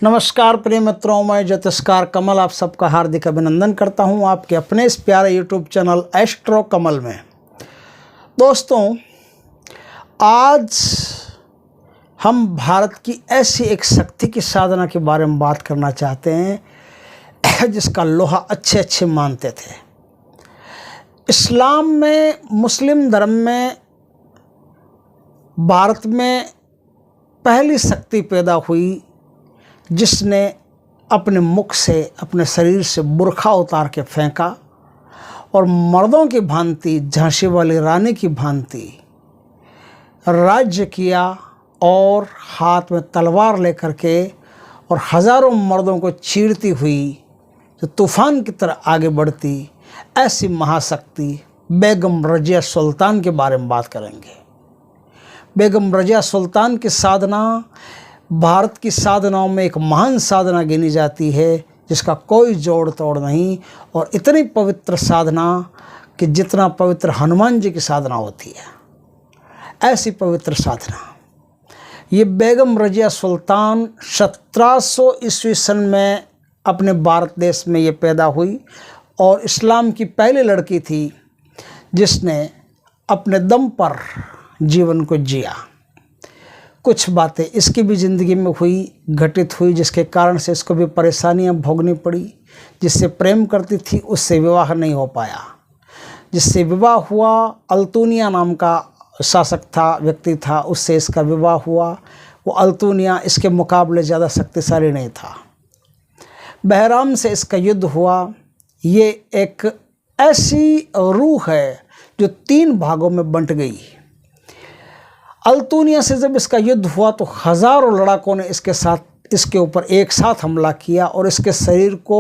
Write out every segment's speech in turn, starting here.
नमस्कार प्रिय मित्रों, मैं ज्योतिषकार कमल आप सबका हार्दिक अभिनंदन करता हूं आपके अपने इस प्यारे यूट्यूब चैनल एस्ट्रो कमल में। दोस्तों, आज हम भारत की ऐसी एक शक्ति की साधना के बारे में बात करना चाहते हैं जिसका लोहा अच्छे मानते थे। इस्लाम में, मुस्लिम धर्म में, भारत में पहली शक्ति पैदा हुई जिसने अपने मुख से, अपने शरीर से बुर्खा उतार के फेंका और मर्दों की भांति, झांसी वाली रानी की भांति राज्य किया और हाथ में तलवार लेकर के और हज़ारों मर्दों को चीरती हुई जो तूफ़ान की तरह आगे बढ़ती, ऐसी महाशक्ति बेगम रज़िया सुल्तान के बारे में बात करेंगे। बेगम रज़िया सुल्तान की साधना भारत की साधनाओं में एक महान साधना गिनी जाती है जिसका कोई जोड़ तोड़ नहीं, और इतनी पवित्र साधना कि जितना पवित्र हनुमान जी की साधना होती है, ऐसी पवित्र साधना ये बेगम रज़िया सुल्तान 1700 ईस्वी सन में अपने भारत देश में ये पैदा हुई और इस्लाम की पहली लड़की थी जिसने अपने दम पर जीवन को जिया। कुछ बातें इसकी भी ज़िंदगी में घटित हुई जिसके कारण से इसको भी परेशानियां भोगनी पड़ी। जिससे प्रेम करती थी उससे विवाह नहीं हो पाया। जिससे विवाह हुआ, अल्तुनिया नाम का शासक था, व्यक्ति था, उससे इसका विवाह हुआ। वो अल्तुनिया इसके मुकाबले ज़्यादा शक्तिशाली नहीं था। बहराम से इसका युद्ध हुआ। ये एक ऐसी रूह है जो 3 भागों में बंट गई। अल्तुनिया से जब इसका युद्ध हुआ तो हज़ारों लड़ाकों ने इसके ऊपर एक साथ हमला किया और इसके शरीर को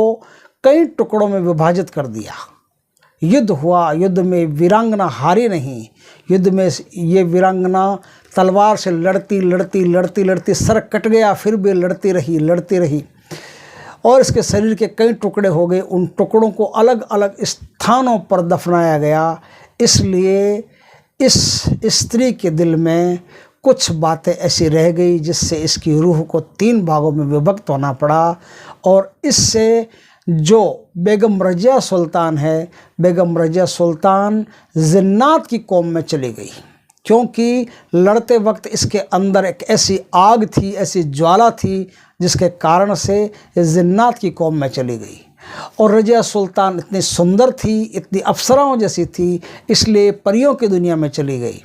कई टुकड़ों में विभाजित कर दिया। युद्ध हुआ, युद्ध में वीरांगना हारी नहीं। युद्ध में ये वीरांगना तलवार से लड़ती सर कट गया, फिर भी लड़ती रही और इसके शरीर के कई टुकड़े हो गए। उन टुकड़ों को अलग अलग स्थानों पर दफनाया गया। इसलिए इस स्त्री के दिल में कुछ बातें ऐसी रह गई जिससे इसकी रूह को 3 भागों में विभक्त होना पड़ा। और इससे जो बेगम रज़िया सुल्तान है, बेगम रज़िया सुल्तान जिन्नात की कौम में चली गई, क्योंकि लड़ते वक्त इसके अंदर एक ऐसी आग थी, ऐसी ज्वाला थी जिसके कारण से जिन्नात की कौम में चली गई। और रज़िया सुल्तान इतनी सुंदर थी, इतनी अप्सराओं जैसी थी, इसलिए परियों की दुनिया में चली गई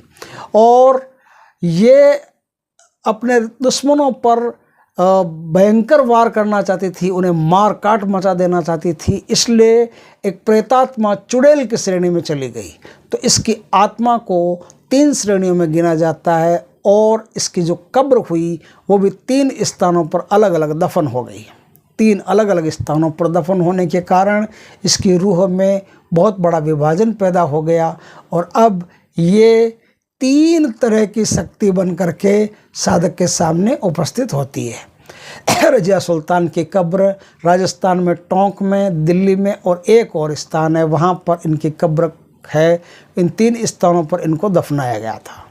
और ये अपने दुश्मनों पर भयंकर वार करना चाहती थी, उन्हें मार काट मचा देना चाहती थी। इसलिए एक प्रेतात्मा चुड़ैल की श्रेणी में चली गई। तो इसकी आत्मा को 3 श्रेणियों में गिना जाता है और इसकी जो कब्र हुई वो भी 3 स्थानों पर अलग अलग दफन हो गई। 3 अलग अलग स्थानों पर दफन होने के कारण इसकी रूह में बहुत बड़ा विभाजन पैदा हो गया और अब ये 3 तरह की शक्ति बन करके साधक के सामने उपस्थित होती है। रज़िया सुल्तान की कब्र राजस्थान में टोंक में, दिल्ली में और एक और स्थान है, वहाँ पर इनकी कब्र है। इन 3 स्थानों पर इनको दफनाया गया था।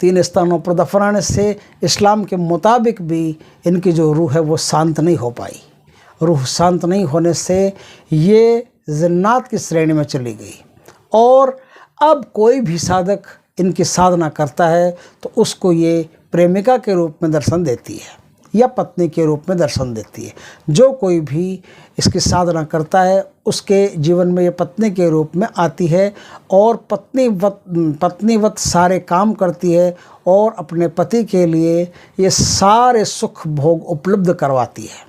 3 स्थानों पर दफनाने से इस्लाम के मुताबिक भी इनकी जो रूह है वो शांत नहीं हो पाई। रूह शांत नहीं होने से ये जिन्नात की श्रेणी में चली गई और अब कोई भी साधक इनकी साधना करता है तो उसको ये प्रेमिका के रूप में दर्शन देती है या पत्नी के रूप में दर्शन देती है। जो कोई भी इसकी साधना करता है उसके जीवन में ये पत्नी के रूप में आती है और पत्नीवत सारे काम करती है और अपने पति के लिए ये सारे सुख भोग उपलब्ध करवाती है।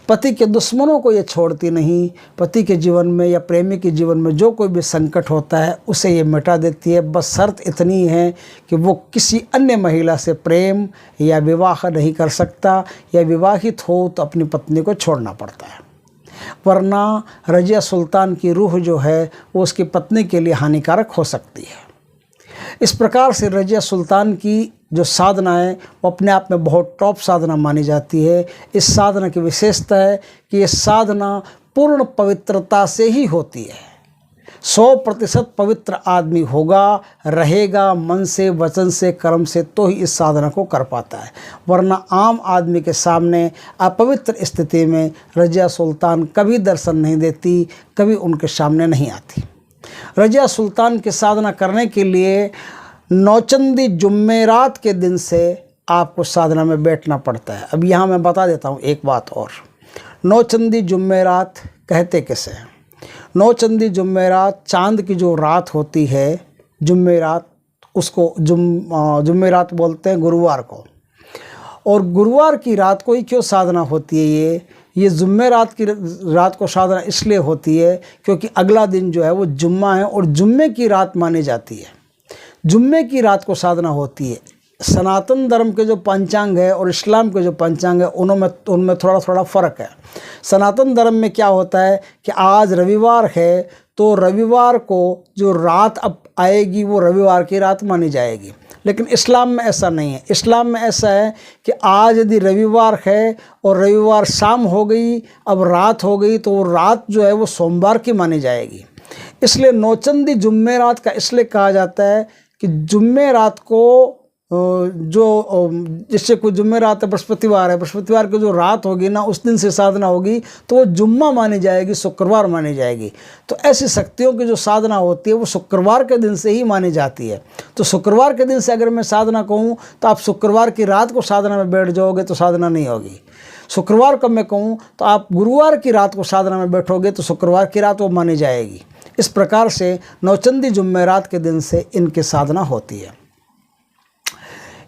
पति के दुश्मनों को ये छोड़ती नहीं। पति के जीवन में या प्रेमी के जीवन में जो कोई भी संकट होता है उसे ये मिटा देती है। बस शर्त इतनी है कि वो किसी अन्य महिला से प्रेम या विवाह नहीं कर सकता, या विवाहित हो तो अपनी पत्नी को छोड़ना पड़ता है, वरना रज़िया सुल्तान की रूह जो है वो उसकी पत्नी के लिए हानिकारक हो सकती है। इस प्रकार से रज़िया सुल्तान की जो साधना है वो अपने आप में बहुत टॉप साधना मानी जाती है। इस साधना की विशेषता है कि ये साधना पूर्ण पवित्रता से ही होती है। 100% पवित्र आदमी होगा, रहेगा मन से, वचन से, कर्म से, तो ही इस साधना को कर पाता है। वरना आम आदमी के सामने अपवित्र स्थिति में रजिया सुल्तान कभी दर्शन नहीं देती, कभी उनके सामने नहीं आती। रजिया सुल्तान की साधना करने के लिए नौचंदी जुम्मेरात के दिन से आपको साधना में बैठना पड़ता है। अब यहाँ मैं बता देता हूँ एक बात और। नौचंदी जुम्मेरात कहते कैसे हैं? नौचंदी जुम्मेरात, चांद की जो रात होती है जुम्मेरात, उसको जुम्मेरात बोलते हैं गुरुवार को। और गुरुवार की रात को ही क्यों साधना होती है? ये जुम्मेरात की रात को साधना इसलिए होती है क्योंकि अगला दिन जो है वो जुम्मा है और जुम्मे की रात मानी जाती है। जुम्मे की रात को साधना होती है। सनातन धर्म के जो पंचांग है और इस्लाम के जो पंचांग है उनमें थोड़ा थोड़ा फ़र्क है। सनातन धर्म में क्या होता है कि आज रविवार है तो रविवार को जो रात अब आएगी वो रविवार की रात मानी जाएगी। लेकिन इस्लाम में ऐसा नहीं है। इस्लाम में ऐसा है कि आज यदि रविवार है और रविवार शाम हो गई, अब रात हो गई, तो वो रात जो है वो सोमवार की मानी जाएगी। इसलिए नौचंदी जुम्मेरात का इसलिए कहा जाता है कि जुम्मेरात को जिससे कोई जुम्मेरात है, बृहस्पतिवार है, बृहस्पतिवार की जो रात होगी ना, उस दिन से साधना होगी तो वो जुम्मा मानी जाएगी, शुक्रवार मानी जाएगी। तो ऐसी शक्तियों की जो साधना होती है वो शुक्रवार के दिन से ही मानी जाती है। तो शुक्रवार के दिन से अगर मैं साधना कहूँ तो आप शुक्रवार की रात को साधना में बैठ जाओगे तो साधना नहीं होगी। शुक्रवार को मैं कहूँ तो आप गुरुवार की रात को साधना में बैठोगे तो शुक्रवार की रात वो मानी जाएगी। इस प्रकार से नौचंदी जुम्मेरात के दिन से इनकी साधना होती है।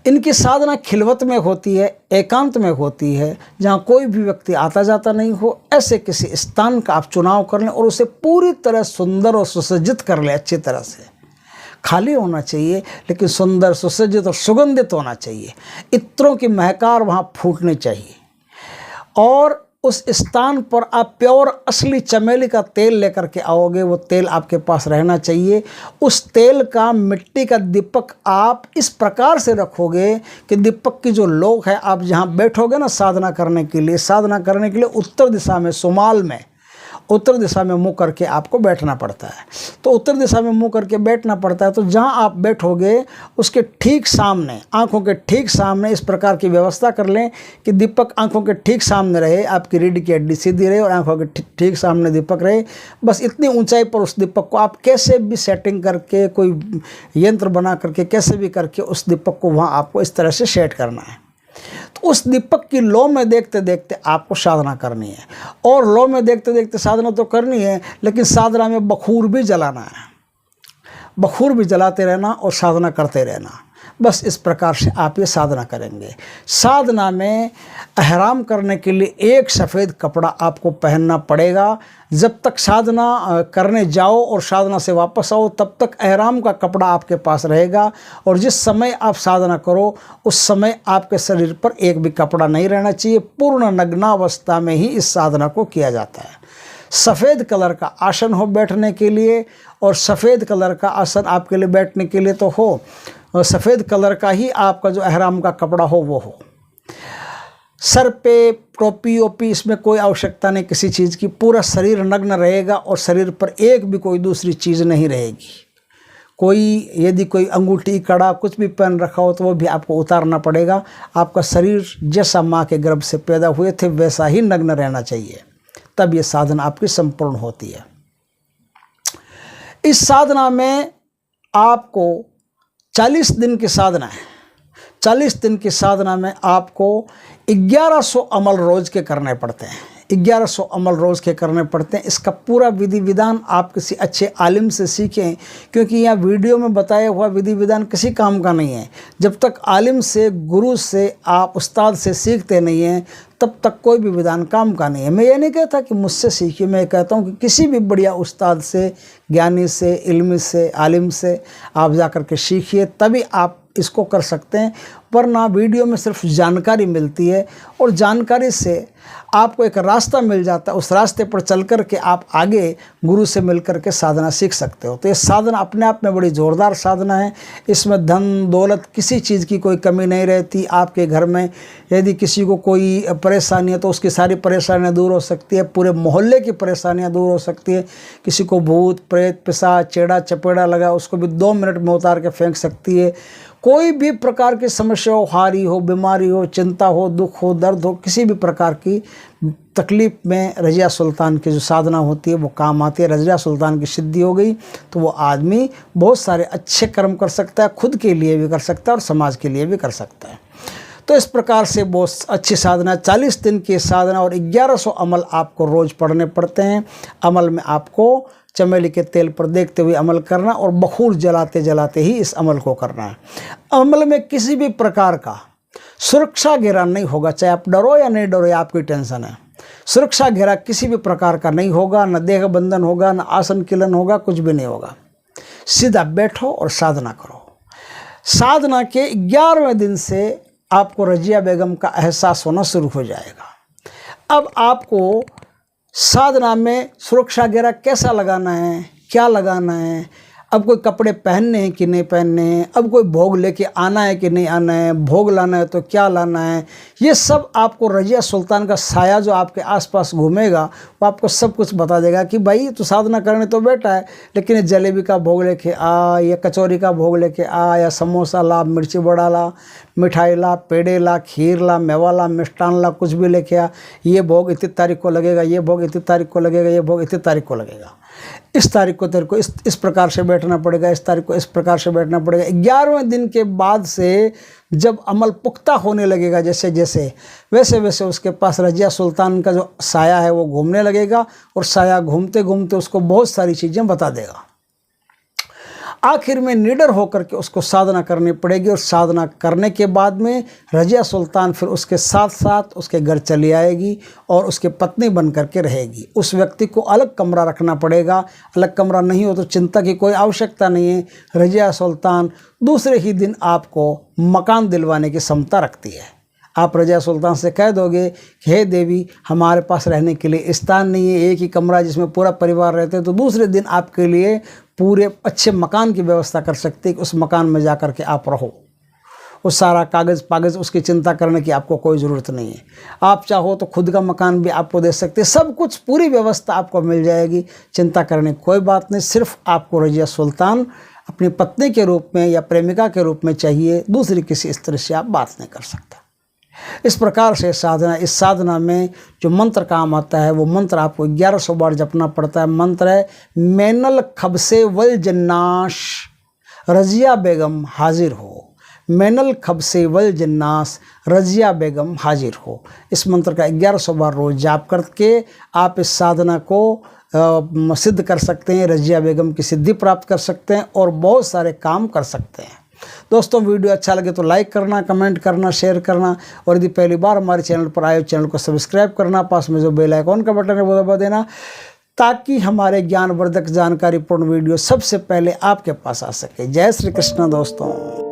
इनकी साधना खिलवत में होती है, एकांत में होती है, जहाँ कोई भी व्यक्ति आता जाता नहीं हो। ऐसे किसी स्थान का आप चुनाव कर लें और उसे पूरी तरह सुंदर और सुसज्जित कर लें। अच्छी तरह से खाली होना चाहिए लेकिन सुंदर, सुसज्जित और सुगंधित होना चाहिए। इत्रों की महकार वहाँ फूटनी चाहिए। और उस स्थान पर आप प्योर असली चमेली का तेल लेकर के आओगे, वो तेल आपके पास रहना चाहिए। उस तेल का मिट्टी का दीपक आप इस प्रकार से रखोगे कि दीपक की जो लोग है, आप जहाँ बैठोगे ना साधना करने के लिए उत्तर दिशा में, सुमाल में, उत्तर दिशा में मुँह करके आपको बैठना पड़ता है। तो उत्तर दिशा में मुँह करके बैठना पड़ता है। तो जहाँ आप बैठोगे उसके ठीक सामने, आँखों के ठीक सामने इस प्रकार की व्यवस्था कर लें कि दीपक आँखों के ठीक सामने रहे, आपकी रीढ़ की हड्डी सीधी रहे और आँखों के ठीक सामने दीपक रहे। बस इतनी ऊंचाई पर उस दीपक को आप कैसे भी सेटिंग करके, कोई यंत्र बना करके, कैसे भी करके उस दीपक को वहाँ आपको इस तरह से सेट करना है। तो उस दीपक की लौ में देखते देखते आपको साधना करनी है। और लौ में देखते देखते साधना तो करनी है, लेकिन साधना में बखूर भी जलाना है। बखूर भी जलाते रहना और साधना करते रहना। बस इस प्रकार से आप ये साधना करेंगे। साधना में एहराम करने के लिए एक सफ़ेद कपड़ा आपको पहनना पड़ेगा। जब तक साधना करने जाओ और साधना से वापस आओ तब तक एहराम का कपड़ा आपके पास रहेगा। और जिस समय आप साधना करो उस समय आपके शरीर पर एक भी कपड़ा नहीं रहना चाहिए। पूर्ण नग्नावस्था में ही इस साधना को किया जाता है। सफ़ेद कलर का आसन हो बैठने के लिए, और सफ़ेद कलर का आसन आपके लिए बैठने के लिए तो हो, और सफ़ेद कलर का ही आपका जो एहराम का कपड़ा हो वो हो। सर पे टोपी ओपी इसमें कोई आवश्यकता नहीं किसी चीज़ की। पूरा शरीर नग्न रहेगा और शरीर पर एक भी कोई दूसरी चीज़ नहीं रहेगी। यदि कोई अंगूठी, कड़ा कुछ भी पहन रखा हो तो वो भी आपको उतारना पड़ेगा। आपका शरीर जैसा माँ के गर्भ से पैदा हुए थे वैसा ही नग्न रहना चाहिए, तब ये साधना आपकी संपूर्ण होती है। इस साधना में आपको 40 दिन की साधना है। 40 दिन की साधना में आपको 1100 अमल रोज़ के करने पड़ते हैं। 1100 अमल रोज़ के करने पड़ते हैं। इसका पूरा विधि विधान आप किसी अच्छे आलिम से सीखें, क्योंकि यहाँ वीडियो में बताया हुआ विधि विधान किसी काम का नहीं है। जब तक आलिम से, गुरु से, आप उस्ताद से सीखते नहीं हैं तब तक कोई भी विधान काम का नहीं है। मैं ये नहीं कहता कि मुझसे सीखिए, मैं कहता हूँ कि किसी भी बढ़िया उस्ताद से, ज्ञानी से, इल्मी से, आलिम से आप जा कर के सीखिए, तभी आप इसको कर सकते हैं। वरना वीडियो में सिर्फ जानकारी मिलती है और जानकारी से आपको एक रास्ता मिल जाता है, उस रास्ते पर चल कर के आप आगे गुरु से मिल कर के साधना सीख सकते हो। तो ये साधना अपने आप में बड़ी ज़ोरदार साधना है। इसमें धन दौलत किसी चीज़ की कोई कमी नहीं रहती। आपके घर में यदि किसी को कोई परेशानी है तो उसकी सारी परेशानियां दूर हो सकती है, पूरे मोहल्ले की परेशानियां दूर हो सकती है। किसी को भूत प्रेत पिशाच चेड़ा चपेड़ा लगा उसको भी 2 मिनट में उतार के फेंक सकती है। कोई भी प्रकार की समस्या हो, हारी हो, बीमारी हो, चिंता हो, दुख हो, दर्द हो, किसी भी प्रकार की तकलीफ में रज़िया सुल्तान की जो साधना होती है वो काम आती है। रज़िया सुल्तान की सिद्धि हो गई तो वो आदमी बहुत सारे अच्छे कर्म कर सकता है, खुद के लिए भी कर सकता है और समाज के लिए भी कर सकता है। तो इस प्रकार से बहुत अच्छी साधना, 40 दिन की साधना और 1100 अमल आपको रोज़ पढ़ने पड़ते हैं। अमल में आपको चमेली के तेल पर देखते हुए अमल करना और बखूर जलाते जलाते ही इस अमल को करना है। अमल में किसी भी प्रकार का सुरक्षा घेरा नहीं होगा, चाहे आप डरो या नहीं डरो, आपकी टेंशन है। सुरक्षा घेरा किसी भी प्रकार का नहीं होगा, न देह बंधन होगा, न आसन किलन होगा, कुछ भी नहीं होगा। सीधा बैठो और साधना करो। साधना के 11वें दिन से आपको रज़िया बेगम का एहसास होना शुरू हो जाएगा। अब आपको साधना में सुरक्षा घेरा कैसा लगाना है, क्या लगाना है, अब कोई कपड़े पहनने हैं कि नहीं पहनने हैं, अब कोई भोग लेके आना है कि नहीं आना है, भोग लाना है तो क्या लाना है, ये सब आपको रज़िया सुल्तान का साया जो आपके आसपास घूमेगा वो आपको सब कुछ बता देगा कि भाई तू साधना करने तो बैठा है, लेकिन जलेबी का भोग लेके आ, या कचौरी का भोग लेके आ, या समोसा ला, मिर्ची बड़ा ला, मिठाई ला, पेड़े ला, खीर ला, मेवा ला, मिष्टान ला, कुछ भी लेके आ, ये भोग इतनी तारीख को लगेगा, ये भोग इतनी तारीख को लगेगा, ये भोग इतनी तारीख को लगेगा, इस तारीख को तेरे को इस प्रकार से बैठना पड़ेगा, इस तारीख को इस प्रकार से बैठना पड़ेगा। 11वें दिन के बाद से जब अमल पुख्ता होने लगेगा जैसे जैसे वैसे वैसे उसके पास रज़िया सुल्तान का जो साया है वो घूमने लगेगा और साया घूमते घूमते उसको बहुत सारी चीज़ें बता देगा। आखिर में निडर होकर के उसको साधना करनी पड़ेगी और साधना करने के बाद में रज़िया सुल्तान फिर उसके साथ साथ उसके घर चली आएगी और उसके पत्नी बन करके रहेगी। उस व्यक्ति को अलग कमरा रखना पड़ेगा। अलग कमरा नहीं हो तो चिंता की कोई आवश्यकता नहीं है। रज़िया सुल्तान दूसरे ही दिन आपको मकान दिलवाने की क्षमता रखती है। आप रज़िया सुल्तान से कह दोगे कि हे देवी हमारे पास रहने के लिए स्थान नहीं है, एक ही कमरा जिसमें पूरा परिवार रहते हैं, तो दूसरे दिन आपके लिए पूरे अच्छे मकान की व्यवस्था कर सकते हैं कि उस मकान में जा कर के आप रहो। उस सारा कागज़ उसकी चिंता करने की आपको कोई ज़रूरत नहीं है। आप चाहो तो खुद का मकान भी आपको दे सकते हैं। सब कुछ पूरी व्यवस्था आपको मिल जाएगी, चिंता करने की कोई बात नहीं। सिर्फ आपको रज़िया सुल्तान अपनी पत्नी के रूप में या प्रेमिका के रूप में चाहिए, दूसरी किसी स्त्री से आप बात नहीं कर सकते। इस प्रकार से साधना, इस साधना में जो मंत्र काम आता है वो मंत्र आपको 1100 बार जपना पड़ता है। मंत्र है मैनल खबसे वल जन्नाश रज़िया बेगम हाजिर हो। मैनल खबसे वल जन्नास रज़िया बेगम हाजिर हो। इस मंत्र का 1100 बार रोज जाप करके आप इस साधना को सिद्ध कर सकते हैं, रज़िया बेगम की सिद्धि प्राप्त कर सकते हैं और बहुत सारे काम कर सकते हैं। दोस्तों वीडियो अच्छा लगे तो लाइक करना, कमेंट करना, शेयर करना और यदि पहली बार हमारे चैनल पर आए चैनल को सब्सक्राइब करना, पास में जो बेल आइकॉन का बटन है वो दबा देना ताकि हमारे ज्ञानवर्धक जानकारीपूर्ण वीडियो सबसे पहले आपके पास आ सके। जय श्री कृष्ण दोस्तों।